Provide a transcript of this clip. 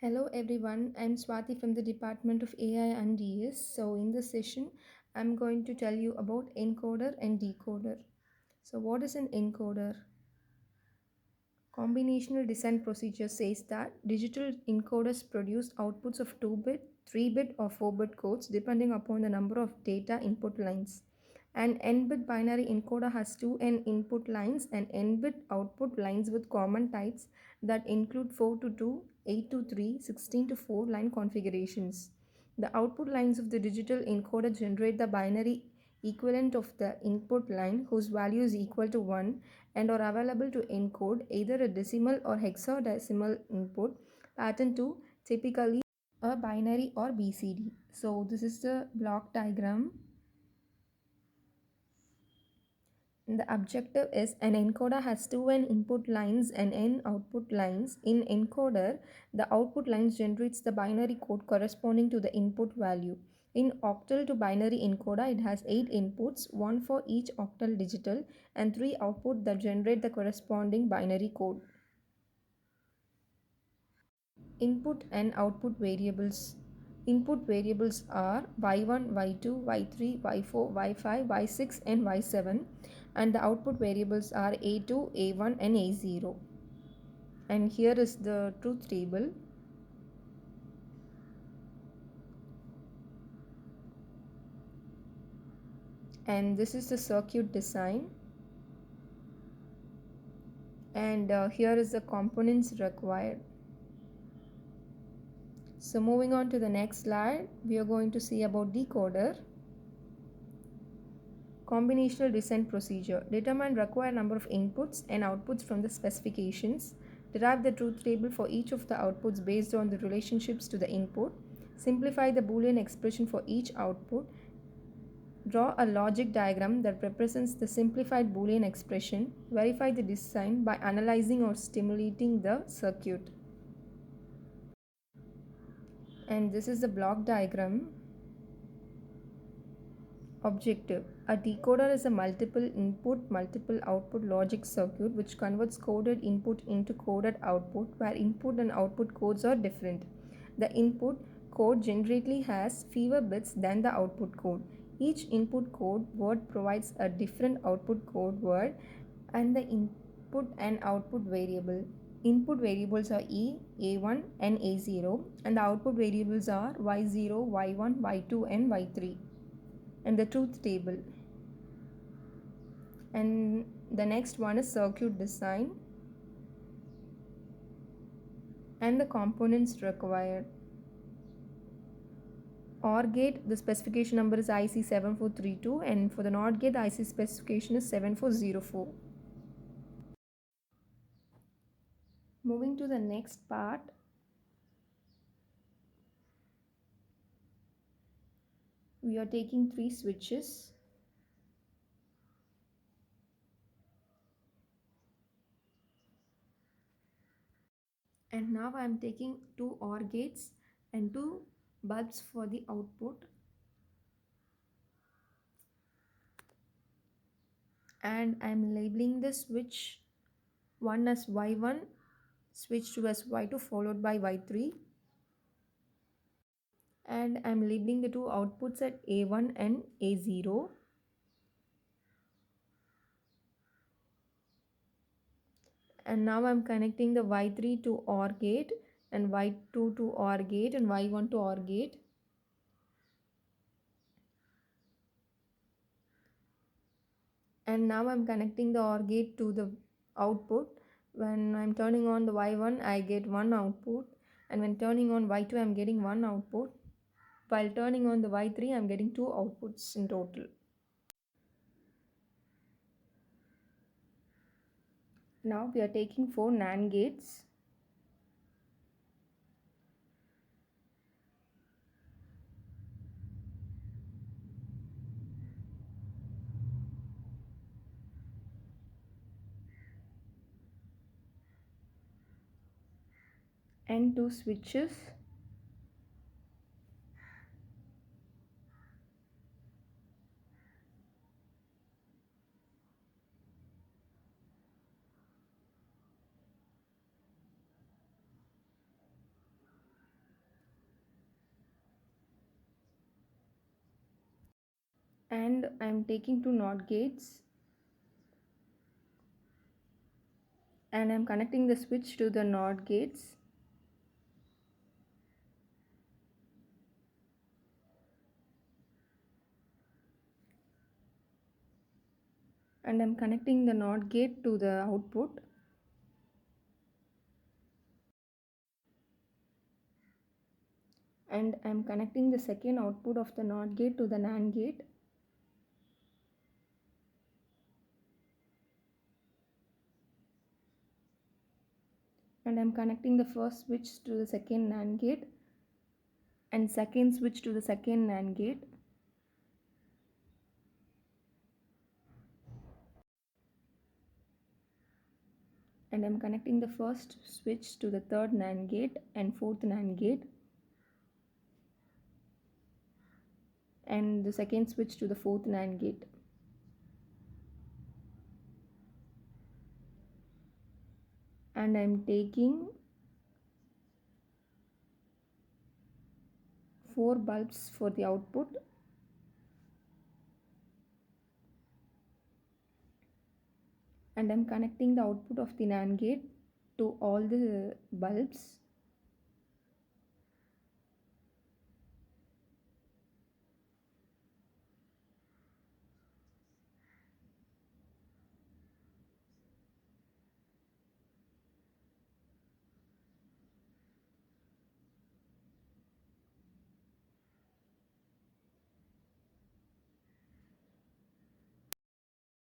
Hello everyone, I'm Swati from the Department of AI and DS. So, in this session, I'm going to tell you about encoder and decoder. So, what is an encoder? Combinational design procedure says that digital encoders produce outputs of 2-bit, 3-bit, or 4-bit codes depending upon the number of data input lines. An n-bit binary encoder has two n input lines and n-bit output lines with common types that include 4 to 2, 8 to 3, 16 to 4 line configurations. The output lines of the digital encoder generate the binary equivalent of the input line whose value is equal to 1 and are available to encode either a decimal or hexadecimal input pattern to typically a binary or BCD. So this is the block diagram. The objective is an encoder has two n input lines and n output lines. In encoder, the output lines generates the binary code corresponding to the input value. In octal to binary encoder, it has 8 inputs, one for each octal digital, and 3 output that generate the corresponding binary code. Input and output variables. Input variables are y1, y2, y3, y4, y5, y6 and y7, and the output variables are a2, a1 and a0. And here is the truth table. And this is the circuit design. And here is the components required. So moving on to the next slide, we are going to see about decoder. Combinational design procedure. Determine required number of inputs and outputs from the specifications. Derive the truth table for each of the outputs based on the relationships to the input. Simplify the Boolean expression for each output. Draw a logic diagram that represents the simplified Boolean expression. Verify the design by analyzing or stimulating the circuit. And this is the block diagram. Objective. A decoder is a multiple input, multiple output logic circuit which converts coded input into coded output where input and output codes are different. The input code generally has fewer bits than the output code. Each input code word provides a different output code word and the input and output variable. Input variables are E, A1 and A0 and the output variables are Y0, Y1, Y2 and Y3 and the truth table. And the next one is circuit design and the components required. OR gate, the specification number is IC7432 and for the NOT gate the IC specification is 7404. Moving to the next part, we are taking 3 switches. And now I am taking 2 OR gates and 2 bulbs for the output. And I am labeling the switch 1 as Y1, switch 2 as Y2 followed by Y3. And I'm labeling the two outputs at A1 and A0. And now I'm connecting the Y3 to OR gate and Y2 to OR gate and Y1 to OR gate. And now I'm connecting the OR gate to the output. When I'm turning on the Y1, I get one output. And when turning on Y2, I'm getting one output. While turning on the Y3, I'm getting two outputs in total. Now we are taking 4 NAND gates. And 2 switches. and I'm taking two NOT gates and I'm connecting the switch to the NOT gates. And I'm connecting the NOT gate to the output. And I'm connecting the second output of the NOT gate to the NAND gate. And I'm connecting the first switch to the second NAND gate and second switch to the second NAND gate. And I'm connecting the first switch to the third NAND gate and fourth NAND gate and the second switch to the fourth NAND gate. And I'm taking 4 bulbs for the output and I'm connecting the output of the NAND gate to all the bulbs.